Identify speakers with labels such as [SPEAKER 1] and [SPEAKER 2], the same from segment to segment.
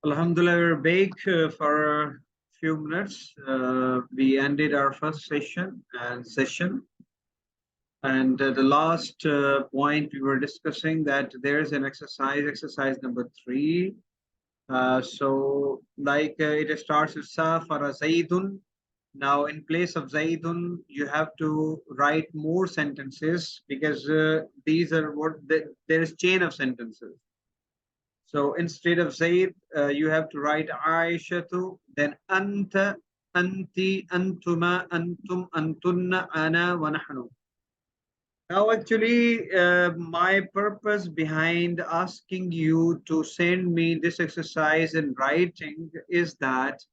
[SPEAKER 1] Alhamdulillah, we're back for a few minutes. We ended our first session, and the last point we were discussing that there is an exercise number three. It starts with Safara Zaidun. Now, in place of Zaidun, you have to write more sentences because these are there is chain of sentences. So instead of Zaid, you have to write Aishatu, then Anta, Anti, Antuma, Antum, Antunna, Ana, wa Nahnu. Now, actually, my purpose behind asking you to send me this exercise in writing is that,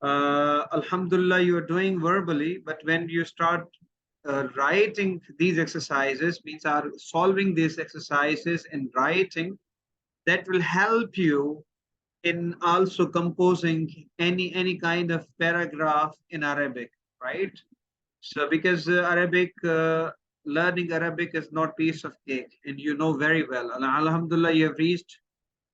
[SPEAKER 1] Alhamdulillah, you are doing verbally, but when you start writing these exercises, means are solving these exercises in writing, that will help you in also composing any kind of paragraph in Arabic, right? So because learning Arabic is not piece of cake, and you know very well. And Alhamdulillah, you have reached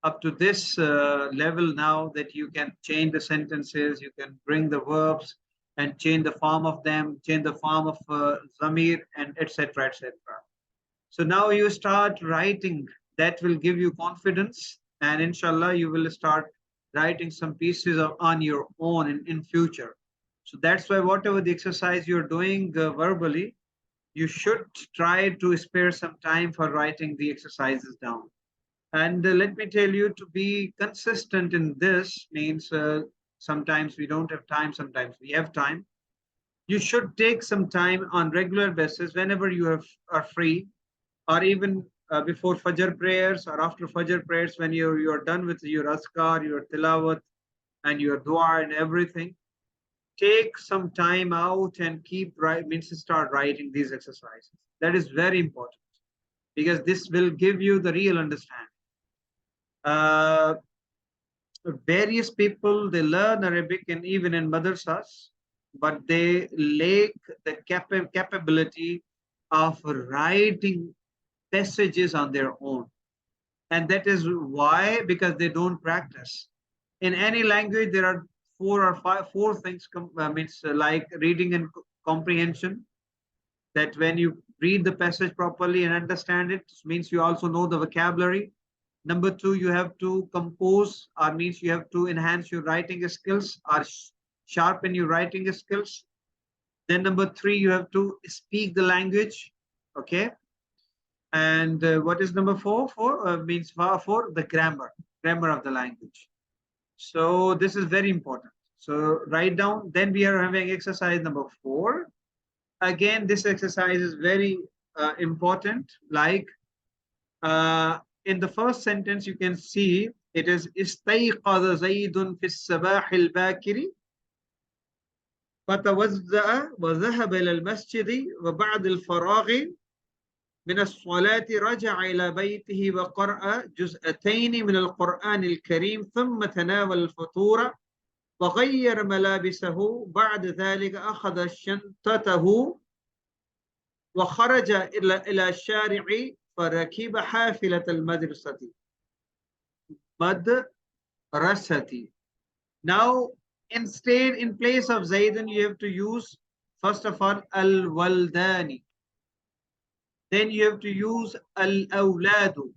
[SPEAKER 1] up to this level now that you can change the sentences, you can bring the verbs and change the form of them, change the form of zamir, and etc. etc. So now you start writing. That will give you confidence, and inshallah you will start writing some pieces on your own in future. So that's why whatever the exercise you're doing verbally, you should try to spare some time for writing the exercises down. And let me tell you, to be consistent in this means sometimes we don't have time, sometimes we have time. You should take some time on regular basis whenever are free, or even before Fajr prayers or after Fajr prayers, when you're done with your Azkar, your Tilawat, and your Dua and everything, take some time out and start writing these exercises. That is very important because this will give you the real understanding. Various people, they learn Arabic and even in madrasas, but they lack the capability of writing passages on their own. And that is why, because they don't practice. In any language, there are four things, like reading and comprehension, that when you read the passage properly and understand it, means you also know the vocabulary. Number two, you have to compose, or means you have to enhance your writing skills or sharpen your writing skills. Then number three, you have to speak the language, okay? And what is number four? Means for the grammar of the language. So this is very important. So write down. Then we are having exercise number 4. Again, this exercise is very important. Like in the first sentence, you can see it is استيقظ زيد في الصباح الباكر فتوضأ وذهب إلى المسجد وبعد الفراغ من الصلاة رجع إلى بيته وقرأ جزءتين من القرآن الكريم ثم تناول الفطور وغير ملابسه بعد ذلك أخذ شنطته وخرج إلى الشارع فركب حافلة المدرسة. Now, instead, in place of Zaidan, you have to use, first of all, al-waldani. Then you have to use al-awladu.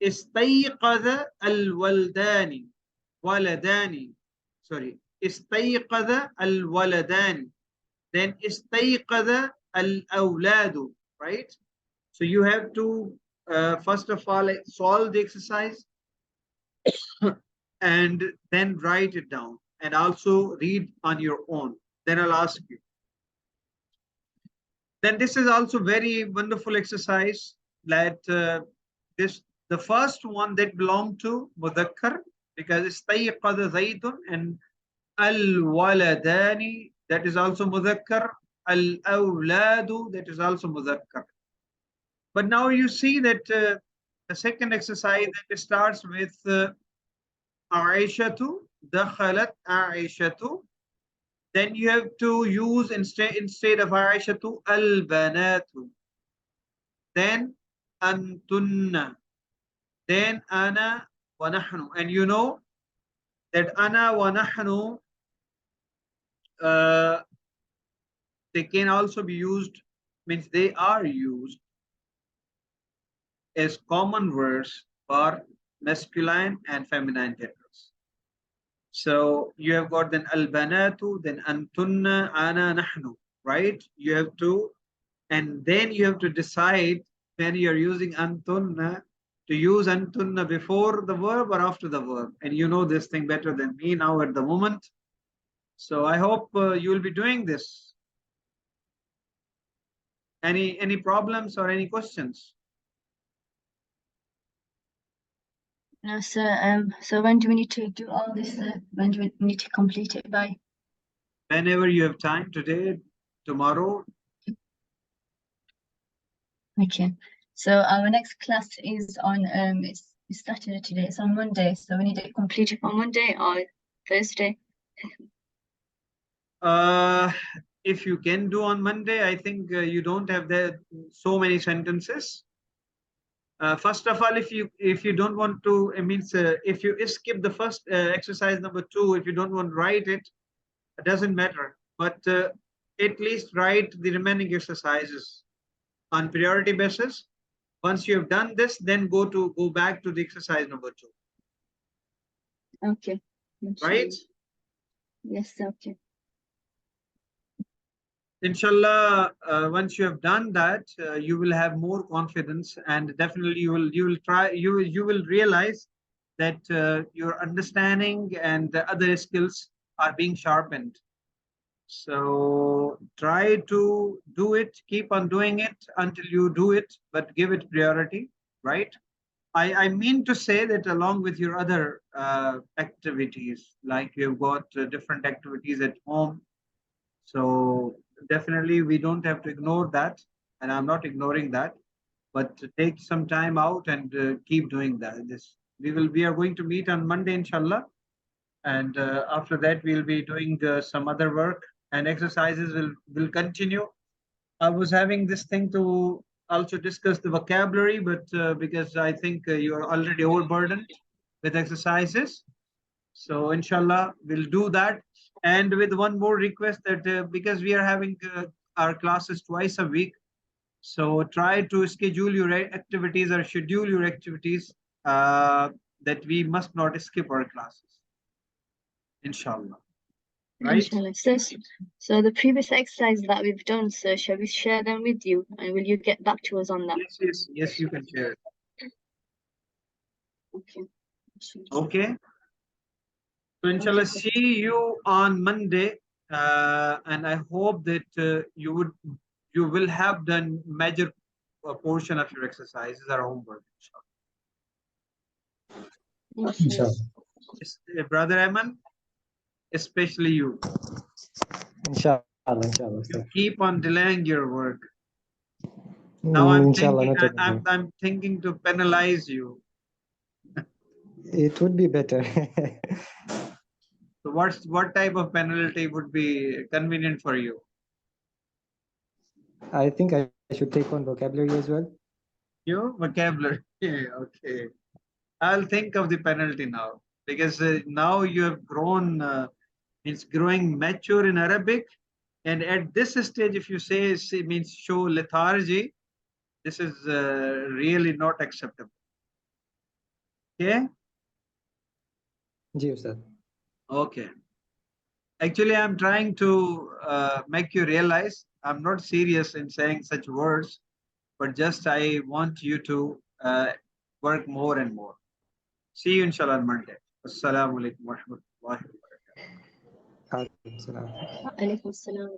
[SPEAKER 1] استيقظ الولدان ولدان. Sorry. استيقظ الولدان. Then استيقظ الأولاد. Right? So you have to first of all solve the exercise and then write it down and also read on your own. Then I'll ask you. Then this is also very wonderful exercise that the first one that belong to mudhakkar, because istayqadha zaidun, and al-waladani, that is also mudhakkar, al-awladu, that is also mudhakkar. But now you see that the second exercise that starts with Aishatu, dakhalat Aishatu. Then you have to use instead of Aishatu, al-banatu. Then antunna. Then ana wa nahnu. And you know that ana wa nahnu, they can also be used, means they are used as common words for masculine and feminine genders. So you have got then al-banatu, then antunna, ana, nahnu, right? You have to, and then you have to decide when you're using antunna, to use antunna before the verb or after the verb. And you know this thing better than me now at the moment. So I hope you will be doing this. Any problems or any questions?
[SPEAKER 2] No, sir. So when do we need to do all this? When do we need to complete it by?
[SPEAKER 1] Whenever you have time, today, tomorrow.
[SPEAKER 2] Okay. So our next class is on it's Saturday today. It's on Monday. So we need to complete it on Monday or Thursday.
[SPEAKER 1] If you can do on Monday, I think you don't have so many sentences. First of all, if you don't want to, it means if you skip the first exercise number 2, if you don't want to write it, it doesn't matter. But at least write the remaining exercises on priority basis. Once you have done this, then go back to the exercise number 2.
[SPEAKER 2] Okay.
[SPEAKER 1] Right?
[SPEAKER 2] Yes. Okay.
[SPEAKER 1] Inshallah, once you have done that, you will have more confidence, and definitely you will realize that your understanding and the other skills are being sharpened. So try to do it, keep on doing it until you do it, but give it priority, right? I mean to say that along with your other activities, like you've got different activities at home, so definitely we don't have to ignore that, and I'm not ignoring that, but to take some time out and keep doing that. We are going to meet on Monday, inshallah, and after that we'll be doing some other work, and exercises will continue. I was having this thing to also discuss the vocabulary, but because I think you are already overburdened with exercises, so inshallah, we'll do that. And with one more request that because we are having our classes twice a week, so try to schedule your activities or schedule your activities that we must not skip our classes. Inshallah. Right?
[SPEAKER 2] Inshallah. So the previous exercises that we've done, sir, shall we share them with you, and will you get back to us on that?
[SPEAKER 1] Yes, you can share it.
[SPEAKER 2] Okay.
[SPEAKER 1] Okay. So inshallah, see you on Monday, and I hope that you will have done major portion of your exercises or homework.
[SPEAKER 2] Inshallah.
[SPEAKER 1] Brother Ayman, especially you.
[SPEAKER 3] Inshallah.
[SPEAKER 1] You keep on delaying your work. Now I'm thinking to penalize you.
[SPEAKER 3] It would be better.
[SPEAKER 1] So what type of penalty would be convenient for you?
[SPEAKER 3] I think I should take on vocabulary as well.
[SPEAKER 1] Your vocabulary. Okay. I'll think of the penalty now, because now you have grown, means growing mature in Arabic. And at this stage, if you say it means show lethargy, this is really not acceptable. Okay?
[SPEAKER 3] Ji, Ustad.
[SPEAKER 1] Okay. Actually, I'm trying to make you realize I'm not serious in saying such words, but just I want you to work more and more. See you inshallah on Monday. Assalamu alaikum wa rahmatullahi wa barakatuh.
[SPEAKER 3] Alaikum salam.